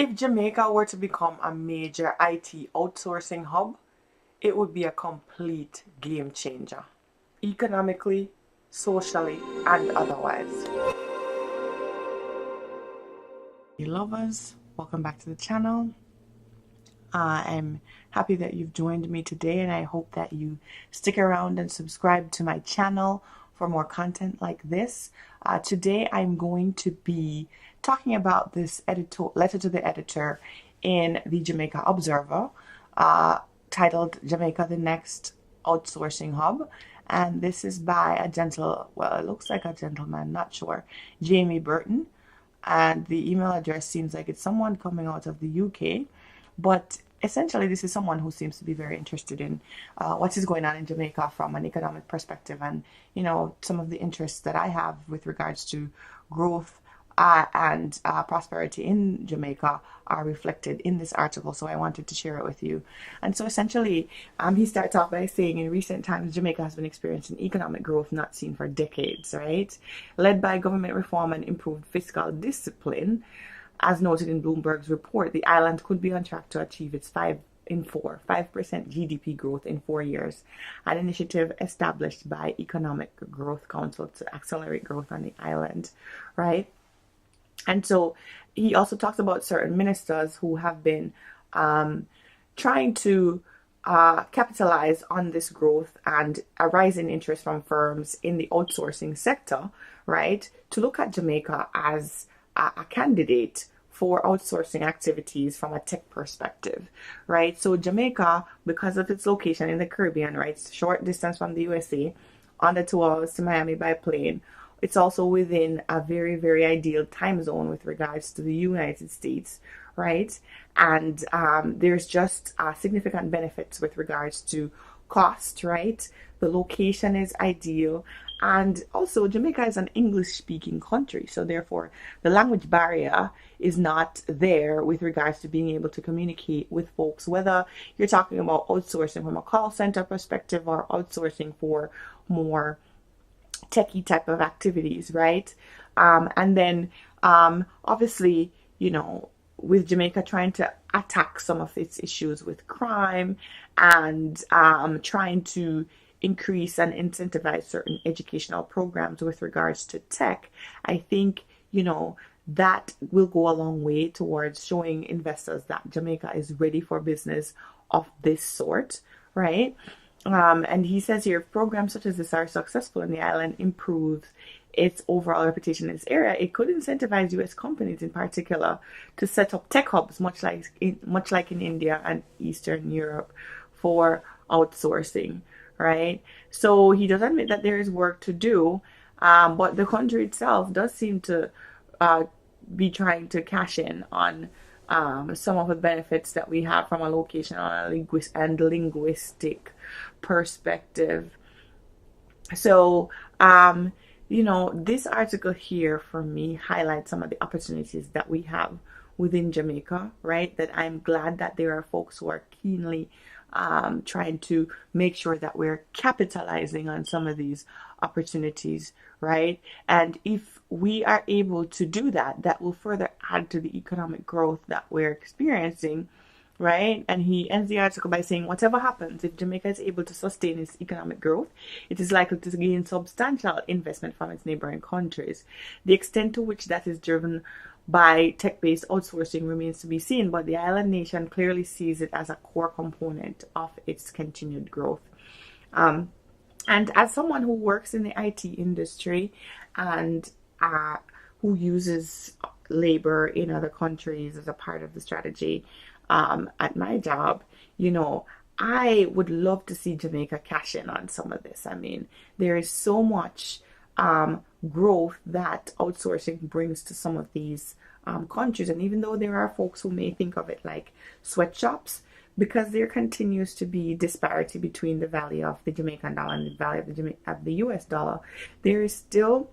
If Jamaica were to become a major IT outsourcing hub, it would be a complete game changer, economically, socially, and otherwise. Hey lovers, welcome back to the channel. I'm happy that you've joined me today, and I hope that you stick around and subscribe to my channel for more content like this. Today I'm going to be talking about this letter to the editor in the Jamaica Observer, titled Jamaica the Next Outsourcing Hub. And this is by it looks like a gentleman, not sure, Jamie Burton. And the email address seems like it's someone coming out of the UK. But essentially, this is someone who seems to be very interested in what is going on in Jamaica from an economic perspective, and some of the interests that I have with regards to growth and prosperity in Jamaica are reflected in this article. So I wanted to share it with you. And so essentially, he starts off by saying, in recent times, Jamaica has been experiencing economic growth not seen for decades, right? Led by government reform and improved fiscal discipline. As noted in Bloomberg's report, the island could be on track to achieve its 5% GDP growth in 4 years, an initiative established by Economic Growth Council to accelerate growth on the island, right? And so he also talks about certain ministers who have been trying to capitalize on this growth and a rising interest from firms in the outsourcing sector, right, to look at Jamaica as a candidate for outsourcing activities from a tech perspective, right? So Jamaica, because of its location in the Caribbean, right, short distance from the USA, under 2 hours to Miami by plane, it's also within a very, very ideal time zone with regards to the United States, right? And there's just significant benefits with regards to cost, right? The location is ideal. And also, Jamaica is an English speaking country. So, therefore, the language barrier is not there with regards to being able to communicate with folks, whether you're talking about outsourcing from a call center perspective or outsourcing for more techie type of activities, right? And then, obviously, with Jamaica trying to attack some of its issues with crime and trying to increase and incentivize certain educational programs with regards to tech, I think, that will go a long way towards showing investors that Jamaica is ready for business of this sort, right? And he says here, if programs such as this are successful and the island improves its overall reputation in this area, it could incentivize U.S. companies in particular to set up tech hubs, much like in India and Eastern Europe, for outsourcing, right? So he does admit that there is work to do, but the country itself does seem to be trying to cash in on some of the benefits that we have from a locational and linguistic perspective. So, this article here for me highlights some of the opportunities that we have within Jamaica, right? That I'm glad that there are folks who are keenly trying to make sure that we're capitalizing on some of these opportunities, right? And if we are able to do that, that will further add to the economic growth that we're experiencing, right? And he ends the article by saying, whatever happens, if Jamaica is able to sustain its economic growth, it is likely to gain substantial investment from its neighboring countries. The extent to which that is driven by tech-based outsourcing remains to be seen, but the island nation clearly sees it as a core component of its continued growth. And as someone who works in the IT industry and who uses labor in other countries as a part of the strategy at my job, I would love to see Jamaica cash in on some of this. I mean, there is so much growth that outsourcing brings to some of these countries. And even though there are folks who may think of it like sweatshops, because there continues to be disparity between the value of the Jamaican dollar and the value of the US dollar, there is still,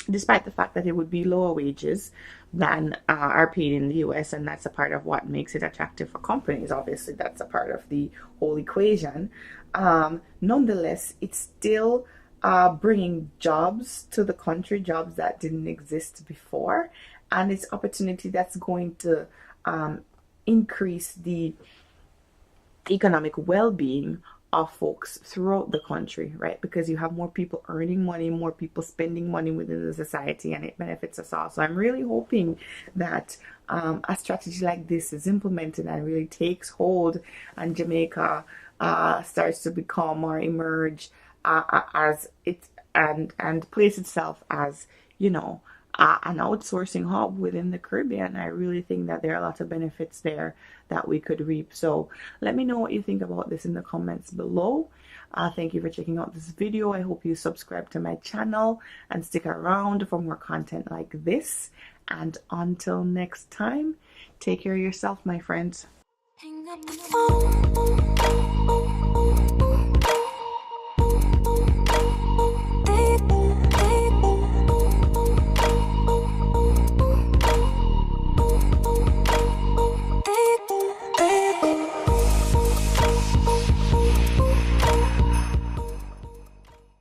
despite the fact that it would be lower wages than are paid in the US, and that's a part of what makes it attractive for companies. Obviously, that's a part of the whole equation. Nonetheless, it's still bringing jobs to the country, jobs that didn't exist before, and it's opportunity that's going to increase the economic well-being of folks throughout the country, right? Because you have more people earning money, more people spending money within the society, and it benefits us all. So I'm really hoping that a strategy like this is implemented and really takes hold, and Jamaica starts to become or emerge as it and place itself as, you know, an outsourcing hub within the Caribbean. I really think that there are a lot of benefits there that we could reap. So let me know what you think about this in the comments below. Thank you for checking out this video. I hope you subscribe to my channel and stick around for more content like this. And until next time, take care of yourself, my friends. Hang up the phone.